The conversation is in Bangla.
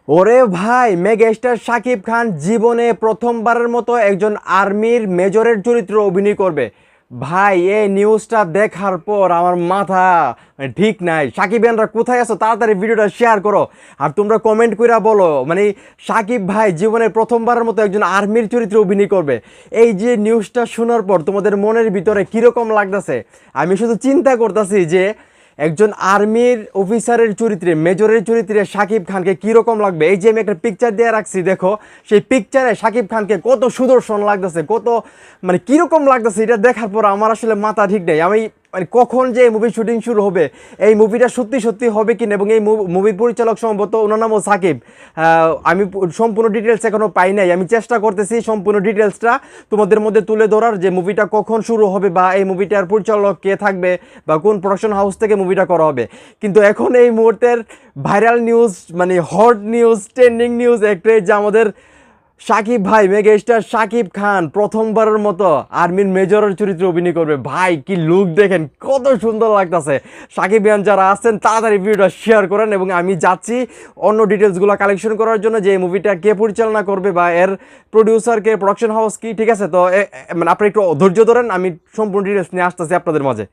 ওরে ভাই, মেগাস্টার শাকিব খান জীবনে প্রথমবারের মতো একজন আর্মির মেজরের চরিত্রে অভিনয় করবে। ভাই, এই নিউজটা দেখার পর আমার মাথা ঠিক নাই। সাকিবিয়ানরা কোথায় আছো? তাড়াতাড়ি ভিডিওটা শেয়ার করো। আর তোমরা কমেন্ট কইরা বলো, মানে সাকিব ভাই জীবনে প্রথমবারের মতো একজন আর্মির চরিত্রে অভিনয় করবে। এই যে নিউজটা শোনার পর তোমাদের মনের ভিতরে কীরকম লাগতেছে? আমি শুধু চিন্তা করতেছি যে একজন আর্মির অফিসারের চরিত্রে, মেজরের চরিত্রে শাকিব খানকে কীরকম লাগবে। এই যে আমি একটা পিকচার দিয়ে রাখছি, দেখো সেই পিকচারে শাকিব খানকে কত সুদর্শন লাগতেছে, কত মানে কীরকম লাগতেছে। এটা দেখার পর আমার আসলে মাথা ঠিক নেই। আমি মানে কখন যে এই মুভি শুটিং শুরু হবে, এই মুভিটা সত্যি সত্যি হবে কিনা, এবং এই মুভির পরিচালক সম্ভবত ওনার নামও সাকিব। আমি সম্পূর্ণ ডিটেলস এখনও পাই নাই। আমি চেষ্টা করতেছি সম্পূর্ণ ডিটেলসটা তোমাদের মধ্যে তুলে ধরার, যে মুভিটা কখন শুরু হবে বা এই মুভিটার পরিচালক কে থাকবে বা কোন প্রোডাকশন হাউস থেকে মুভিটা করা হবে। কিন্তু এখন এই মুহূর্তের ভাইরাল নিউজ, মানে হট নিউজ, ট্রেন্ডিং নিউজ একটাই, যে আমাদের শাকিব ভাই, মেগাস্টার শাকিব খান প্রথমবারের মতো আর্মির মেজরের চরিত্রে অভিনয় করবে। ভাই, কি লুক দেখেন, কত সুন্দর লাগতেছে। শাকিব ভাই যারা আছেন তাড়াতাড়ি ভিডিওটা শেয়ার করেন, এবং আমি যাচ্ছি অন্য ডিটেলসগুলো কালেকশন করার জন্য, যে এই মুভিটা কে পরিচালনা করবে বা এর প্রডিউসার কে, প্রোডাকশন হাউস কি। ঠিক আছে, তো মানে আপনি একটু ধৈর্য ধরেন, আমি সম্পূর্ণ ডিটেলস নিয়ে আসতেছি আপনাদের মাঝে।